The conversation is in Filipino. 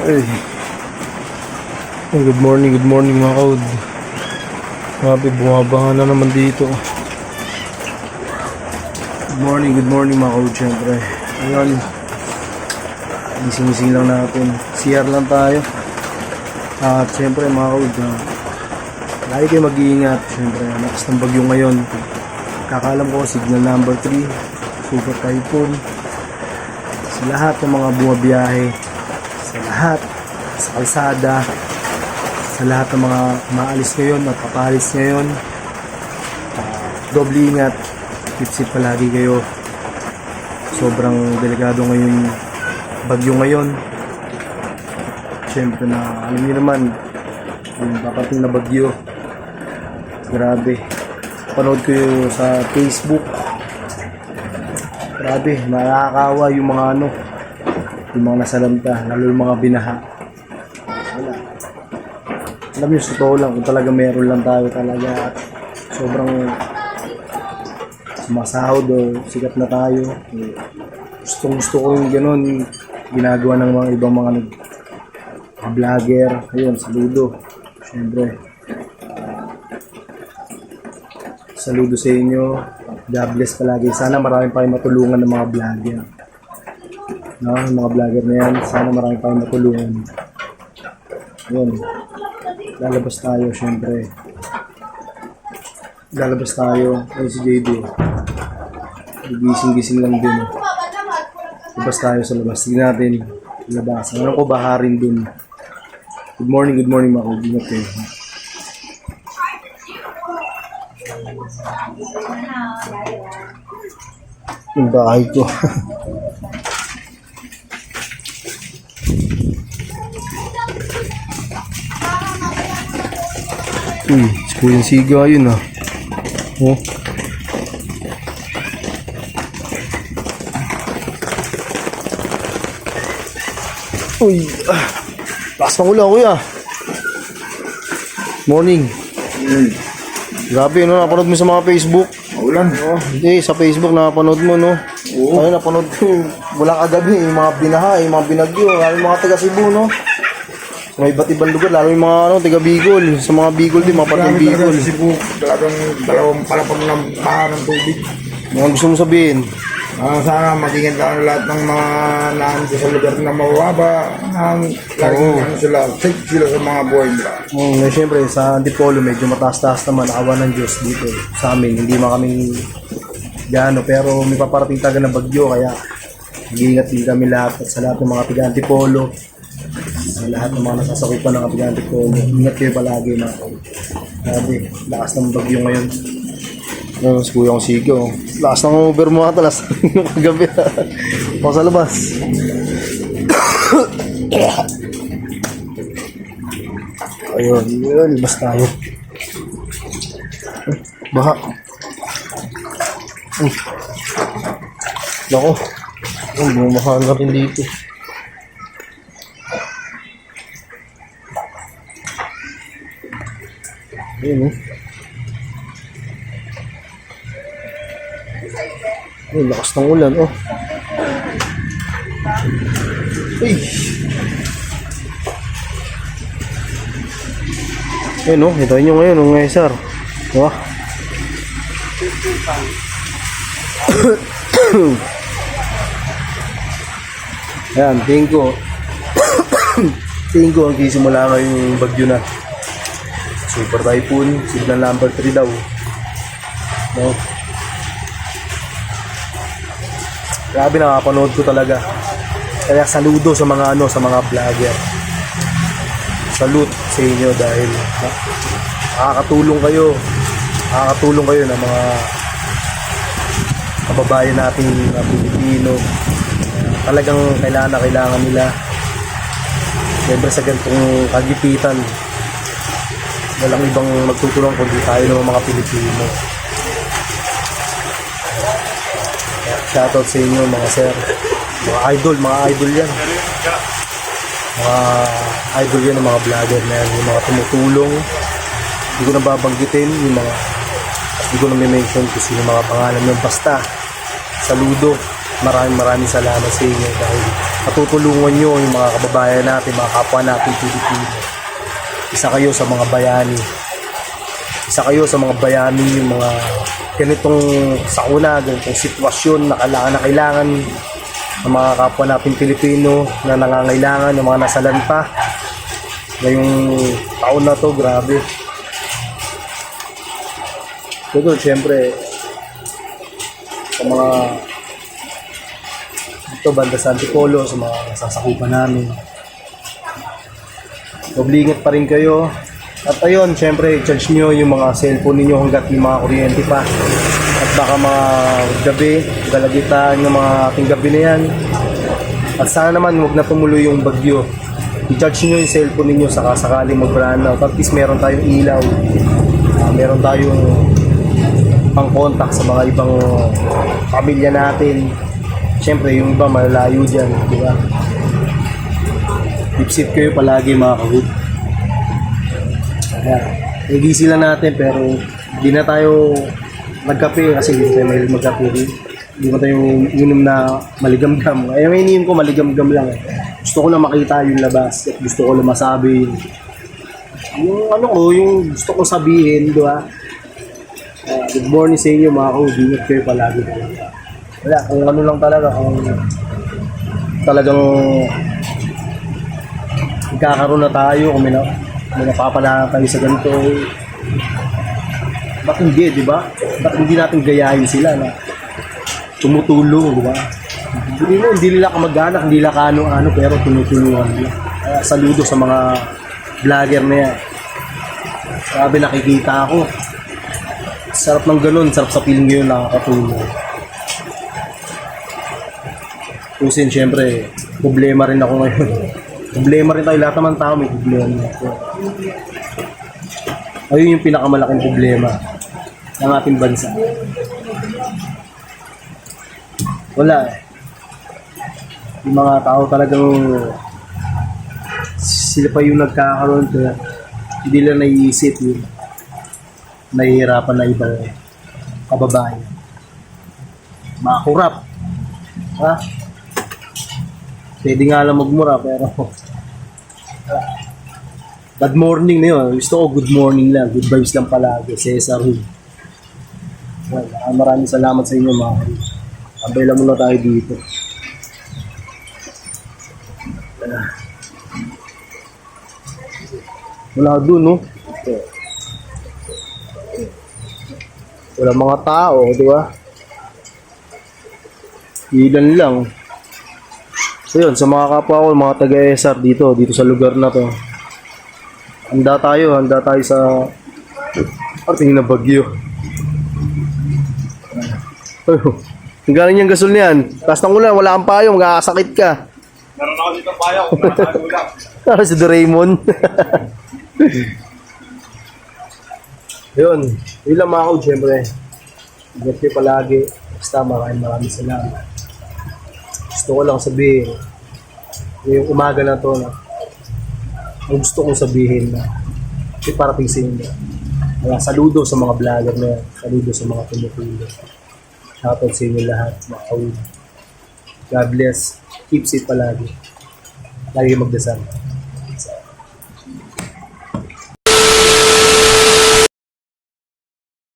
Ay. Good morning mga kaud. Grabe, bumabaha na naman dito. Good morning mga kaud, syempre. Ngayon, gising-gising lang natin. CR lang tayo. At syempre mga kaud, lagi kayo mag-iingat. Syempre, lakas ng bagyo ngayon. Kakalam ko, signal number 3, super typhoon. Sa lahat ng mga bumabiyahe, sa lahat, sa kalsada, sa lahat ng mga maalis ngayon at papalis ngayon, doble ingat, keep safe palagi kayo. Sobrang delikado ngayon bagyo ngayon. Siyempre na alam niyo naman yung papating na bagyo, grabe. Panood ko yung sa Facebook, grabe, nakakawa yung mga yung mga nasalanta, lalo yung mga binaha. Wala. Alam nyo, sa totoo lang, kung talaga meron lang tayo talaga at sobrang sumasahod o sikat na tayo, gusto ko yung gano'n ginagawa ng mga ibang mga vlogger. Ayun, saludo. Siyempre, saludo sa inyo. God bless palagi. Sana marami pa kayong matulungan ng mga vlogger. No, yung mga vlogger na yan, sana marami pa kayong matulungan. Yun. Lalabas tayo, syempre. Lalabas tayo. Ayun si JD. Gising-gising lang din. Labas tayo sa labas. Tignan natin. Labas. Ano ko baharin dun. Good morning mga kaibigan ko. Yung bahay ko. Si Kuya Siga yun ah. Oh. Uy, lakas ng ulan kuya. Morning. Grabe, no? Napanood mo sa mga Facebook? Ulan. Oh, hindi, sa Facebook napanood mo, no? Oo. Ayun, napanood ko. Walang kagabi, yung mga binaha, yung mga binagyo, lalo yung mga taga Cebu, no? Sa may iba't ibang lugar, lalo yung mga taga Bicol. Sa mga Bicol din, mga patong Bicol. Sa Cebu, talagang dalawang palapag ng baha ng tubig. Mga gusto mo sabihin? Sana magiging lahat ng mga nandito sa lugar na mababa, laging sila, safe sila sa mga buhay nila. Siyempre, sa Antipolo, medyo mataas-taas naman, awa ng Diyos dito sa amin. Hindi man kami gano, pero may paparating taga ng bagyo, kaya mag-iingat din kami lahat at sa lahat ng mga taga Antipolo, sa lahat ng mga nasasakipan ng taga Antipolo. Ingat kayo palagi, mga grabe, lakas ng bagyo ngayon. Sa kuya kong Sigo. Lakas ng over mo ata, lakas ng kagabi. Ako sa labas. Ayun, labas tayo. Baha. Nako. Bumaha na rin dito. Ayun, Ay, lakas ng ulan, oh. Uy! Ayun, oh. Ito nyo ngayon, oh, ngayon, sir. Diba? Ayan, tingin ko. Tingin ko, ang kisimula ngayon yung bagyo na. Super typhoon, signal number 3 daw. No? Grabe, nakapanood ko talaga. Kaya saludo sa mga sa mga vlogger. Salute sa inyo dahil nakakatulong kayo. Nakakatulong kayo ng mga kababayan nating Pilipino. Talagang kailangan nila. Siyempre sa ganitong kagipitan, walang ibang magtutulong kundi tayo ng mga Pilipino. Shoutout sa inyo mga sir, mga idol yan. Mga idol yan ng mga vlogger na yan, yung mga tumutulong. Hindi ko na babanggitin yung mga, hindi ko na may mention kung sino mga pangalan ng basta. Saludo Maraming salamat sa inyo dahil natutulungan nyo yung mga kababayan natin, mga kapwa natin Pilipino. Isa kayo sa mga bayani. Isa kayo sa mga bayani yung mga ganitong sakuna, ganitong sitwasyon na kailangan ng mga kapwa natin Pilipino na nangangailangan, ng mga nasalanta. Ngayong taon na to, grabe. Ito, syempre, sa mga dito, banda sa Antipolo, sa mga sasakupan namin. Obligate pa rin kayo. At ayun, syempre, charge nyo yung mga cellphone ninyo hanggat yung mga kuryente pa. At baka mga gabi, galagitan yung mga ating gabi na yan. At sana naman, huwag na tumuloy yung bagyo. I-charge nyo yung cellphone ninyo saka sakaling mag-run out. At least meron tayong ilaw. Meron tayong pang-contact sa mga ibang pamilya natin. Siyempre, yung iba malalayo dyan, di ba? Keep kayo palagi mga kahud. Kaya, nag-easy lang natin pero hindi na tayo nagkape kasi hindi tayo mahilig magkape rin. Hindi mo tayo inom na maligamgam. Ay, may ininom ko maligamgam lang. Gusto ko na makita yung labas at gusto ko lang masabi yung ano ko, yung gusto ko sabihin, di ba? Good morning sa inyo mga kahud. Ingat kayo palagi talaga. Wala, kung ano lang talaga, kung talagang magkakaroon na tayo, kung may napapala tayo sa ganito, ba't hindi, di ba? Ba't hindi natin gayahin sila na tumutulong, di ba? Hindi nila kamag-anak, hindi nila kano-ano, pero tumutulungan nila. Kaya saludo sa mga vlogger na yan. Sabi, nakikita ako. Sarap ng ganun, sarap sa feeling yun, nakakatulong. Kasi siyempre, problema rin ako ngayon. Problema rin tayo, lahat naman tao may problema. Ayun yung pinakamalaking problema ng ating bansa. Wala eh. Yung mga tao talagang sila pa yung nagkakaroon kaya hindi lang naiisip yun. Nahihirapan na ibang kababayan. Makurap. Ha? Pwede nga lang magmura pero bad morning na yun. Gusto ko good morning lang. Good vibes lang palagi. Cesar Huy. Maraming salamat sa inyo mga kayo. Abay lang muna tayo dito. Wala doon, no? Wala mga tao, di ba? Ilan lang. So yun, sa mga kapwa ko, mga taga-SR dito sa lugar na to. Handa tayo sa ating na bagyo. Ang galing yung gasol niyan. Taas ng ulan, wala kang payong, magkakasakit ka. Meron ako dito payong, nakakagulang. Para si Doraemon. Yun, yun lang mga kaud, syempre. Ingat kayo palagi. Basta maraming salamat. Gusto ko lang sabihin, yung umaga na to na ang gusto kong sabihin na parating sa inyo. Kaya saludo sa mga vlogger na yan. Saludo sa mga tumutulong. Shoutout sa inyo lahat, mga kaud. God bless. Keep safe palagi. Lagi magdasal.